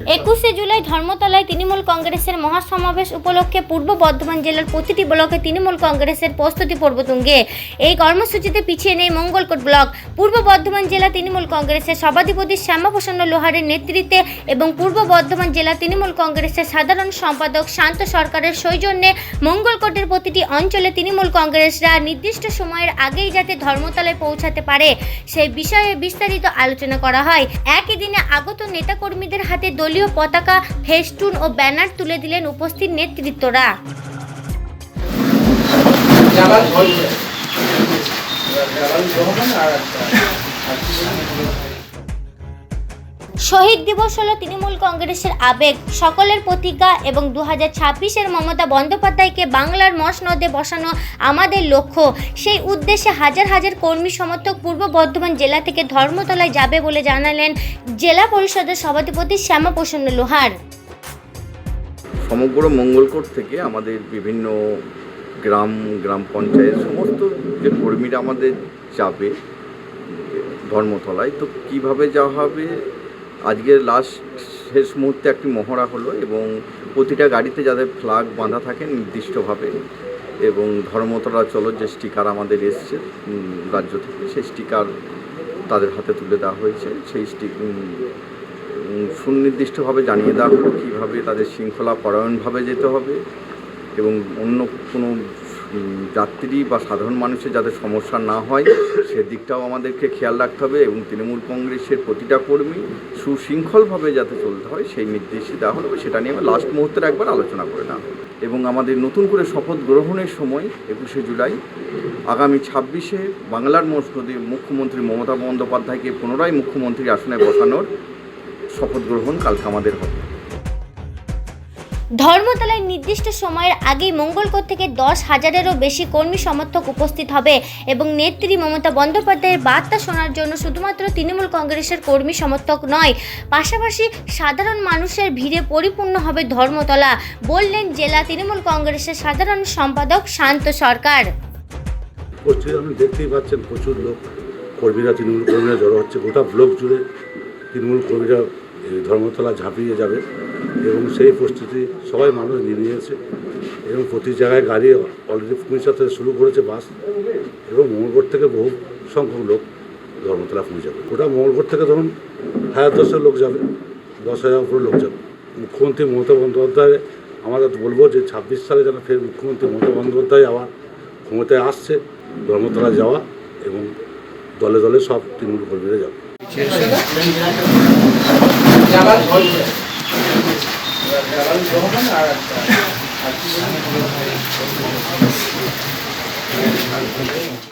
21শে জুলাই ধর্মতলায় তৃণমূল কংগ্রেসের মহাসমাবেশ উপলক্ষে পূর্ব বর্ধমান জেলার প্রতিটি ব্লকে তৃণমূল কংগ্রেসের প্রস্তুতি পর্ব তুঙ্গে। এই কর্মসূচিতে পিছিয়ে নেই মঙ্গলকোট ব্লক। পূর্ব বর্ধমান জেলা তৃণমূল কংগ্রেসের সভাধিপতি শ্যামাপ্রসন্ন লোহারের নেতৃত্বে এবং পূর্ব বর্ধমান জেলা তৃণমূল কংগ্রেসের সাধারণ সম্পাদক শান্ত সরকারের সৌজন্যে মঙ্গলকোটের প্রতিটি অঞ্চলে তৃণমূল কংগ্রেসরা নির্দিষ্ট সময়ের আগেই যাতে ধর্মতলায় পৌঁছাতে পারে সেই বিষয়ে বিস্তারিত আলোচনা করা হয়। একই দিনে আগত নেতাকর্মীদের হাতে দলীয় পতাকা, ফেস্টুন ও ব্যানার তুলে দিলেন উপস্থিত নেতৃত্বরা। শহীদ দিবস হল তৃণমূল কংগ্রেসের আবেগ, সকলের প্রতিজ্ঞা এবং 2026-এর মমতা বন্দ্যোপাধ্যায়কে বাংলার মসনদে বসানো আমাদের লক্ষ্য। সেই উদ্দেশ্যে হাজার হাজার কর্মী সমর্থক পূর্ব বর্ধমান জেলা থেকে ধর্মতলায় যাবে বলে জানালেন জেলা পরিষদের সভাধিপতি শ্যামাপ্রসন্ন লোহার। সমগ্র মঙ্গলকোট থেকে আমাদের বিভিন্ন গ্রাম পঞ্চায়েত সমস্ত যে কর্মীরা আমাদের যাবে ধর্মতলায়, তো কিভাবে যাওয়া হবে আজকের শেষ মুহূর্তে একটি মহড়া হলো এবং প্রতিটা গাড়িতে যাদের ফ্ল্যাগ বাঁধা থাকে নির্দিষ্টভাবে এবং ধর্মতলা চলো যে স্টিকার আমাদের এসছে রাজ্য থেকে সেই স্টিকার তাদের হাতে তুলে দেওয়া হয়েছে। সেই সুনির্দিষ্টভাবে জানিয়ে দেওয়া হলো কীভাবে তাদের শৃঙ্খলা পরায়ণভাবে যেতে হবে এবং অন্য কোনো যাত্রী বা সাধারণ মানুষের যাতে সমস্যা না হয় সেদিকটাও আমাদেরকে খেয়াল রাখতে হবে এবং তৃণমূল কংগ্রেসের প্রতিটা কর্মী সুশৃঙ্খলভাবে যাতে চলতে হয় সেই নির্দেশ দেওয়া হলো। সেটা নিয়ে আমরা লাস্ট মুহূর্তের একবার আলোচনা করে নেওয়া হবে এবং আমাদের নতুন করে শপথ গ্রহণের সময় 21শে জুলাই আগামী 26-এ বাংলার মসনদে মুখ্যমন্ত্রী মমতা বন্দ্যোপাধ্যায়কে পুনরায় মুখ্যমন্ত্রীর আসনে বসানোর শপথ গ্রহণ কালকে আমাদের হবে। ধর্মতলায় নির্দিষ্ট সময়ের আগেই মঙ্গলকোট থেকে 10,000-এরও বেশি কর্মী সমর্থক উপস্থিত হবে এবং নেত্রী মমতা বন্দ্যোপাধ্যায়ের বার্তা শোনার জন্য শুধুমাত্র তৃণমূল কংগ্রেসের কর্মী সমর্থক নয়, পাশাপাশি সাধারণ মানুষের ভিড়ে পরিপূর্ণ হবে ধর্মতলা, বললেন জেলা তৃণমূল কংগ্রেসের সাধারণ সম্পাদক শান্ত সরকার। আপনি দেখতেই পাচ্ছেন প্রচুর লোক কর্মীরা তৃণমূল কর্মীরা জড়ো হচ্ছে, গোটা ব্লক জুড়ে তৃণমূল কর্মীরা ধর্মতলা ঝাঁপিয়ে যাবে এবং সেই প্রস্তুতি সবাই মানুষ নিয়ে নিয়েছে এবং প্রতি জায়গায় গাড়ি অলরেডি পৌঁছাতে শুরু করেছে বাস এবং মঙ্গলকোট থেকে বহু সংখ্যক লোক ধর্মতলা পৌঁছাবে। ওটা মঙ্গলকোট থেকে ধরুন 10,000 লোক যাবে, 10,000 উপরে লোক যাবে। মুখ্যমন্ত্রী মমতা বন্দ্যোপাধ্যায় আমরা বলবো যে 26 সালে যেন ফের মুখ্যমন্ত্রী মমতা বন্দ্যোপাধ্যায় আবার ক্ষমতায় আসছে, ধর্মতলা যাওয়া এবং দলে দলে সব তৃণমূল কর্মীরা যাবে।